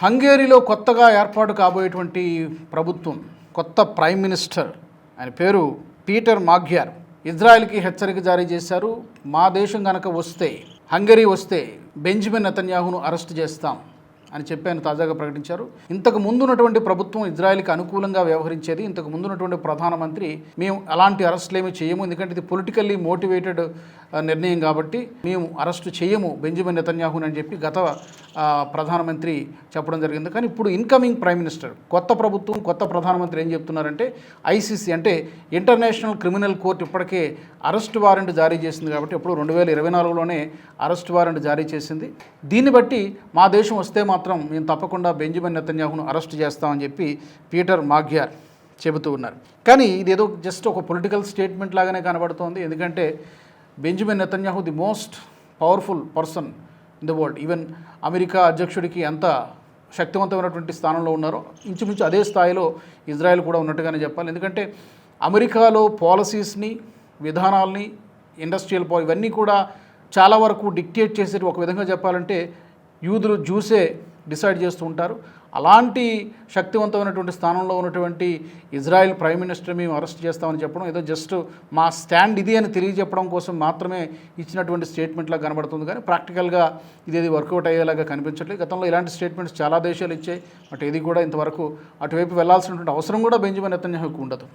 హంగేరీలో కొత్తగా ఏర్పాటు కాబోయేటువంటి ప్రభుత్వం కొత్త ప్రైమ్ మినిస్టర్ ఆయన పేరు పీటర్ మాగ్యార్ ఇజ్రాయెల్కి హెచ్చరిక జారీ చేశారు. మా దేశం కనుక వస్తే, హంగరీ వస్తే బెంజమిన్ నెతన్యాహును అరెస్ట్ చేస్తాం అని చెప్పి ఆయన తాజాగా ప్రకటించారు. ఇంతకు ముందున్నటువంటి ప్రభుత్వం ఇజ్రాయెల్కి అనుకూలంగా వ్యవహరించేది. ఇంతకు ముందున్నటువంటి ప్రధానమంత్రి మేము అలాంటి అరెస్టులు ఏమీ చేయము, ఎందుకంటే ఇది పొలిటికల్లీ మోటివేటెడ్ నిర్ణయం కాబట్టి మేము అరెస్టు చేయము బెంజమిన్ నెతన్యాహుని అని చెప్పి గత ప్రధానమంత్రి చెప్పడం జరిగింది. కానీ ఇప్పుడు ఇన్కమింగ్ ప్రైమ్ మినిస్టర్, కొత్త ప్రభుత్వం, కొత్త ప్రధానమంత్రి ఏం చెప్తున్నారంటే ఐసీసీ అంటే ఇంటర్నేషనల్ క్రిమినల్ కోర్టు ఇప్పటికే అరెస్ట్ వారెంట్ జారీ చేసింది కాబట్టి ఇప్పుడు 2024లోనే అరెస్ట్ వారెంట్ జారీ చేసింది. దీన్ని బట్టి మా దేశం వస్తే మాత్రం మేము తప్పకుండా బెంజమిన్ నెతన్యాహును అరెస్ట్ చేస్తామని చెప్పి పీటర్ మాగ్యార్ చెబుతూ ఉన్నారు. కానీ ఇదేదో జస్ట్ ఒక పొలిటికల్ స్టేట్మెంట్ లాగానే కనబడుతోంది. ఎందుకంటే Benjamin Netanyahu the most powerful person in the world. Even America అధ్యక్షుడికి ఎంత శక్తివంతమైనటువంటి స్థానంలో ఉన్నారో ఇంచుమించు అదే స్థాయిలో ఇజ్రాయెల్ కూడా ఉన్నట్టుగానే చెప్పాలి. ఎందుకంటే అమెరికాలో పాలసీస్ని, విధానాల్ని, ఇండస్ట్రియల్ ఇవన్నీ కూడా చాలా వరకు డిక్టేట్ చేసేది ఒక విధంగా చెప్పాలంటే యూదులు, జ్యూసే డిసైడ్ చేస్తూ ఉంటారు. అలాంటి శక్తివంతమైనటువంటి స్థానంలో ఉన్నటువంటి ఇజ్రాయెల్ ప్రైమ్ మినిస్టర్ మేము అరెస్ట్ చేస్తామని చెప్పడం ఏదో జస్ట్ మా స్టాండ్ ఇది అని తెలియజెప్పడం కోసం మాత్రమే ఇచ్చినటువంటి స్టేట్మెంట్లా కనబడుతుంది. కానీ ప్రాక్టికల్గా ఇదేది వర్కౌట్ అయ్యేలాగా కనిపించట్లేదు. గతంలో ఇలాంటి స్టేట్మెంట్స్ చాలా దేశాలు ఇచ్చాయి. బట్ ఇది కూడా ఇంతవరకు అటువైపు వెళ్లాల్సినటువంటి అవసరం కూడా బెంజమిన్ నెతన్యాహుకు ఉండదు.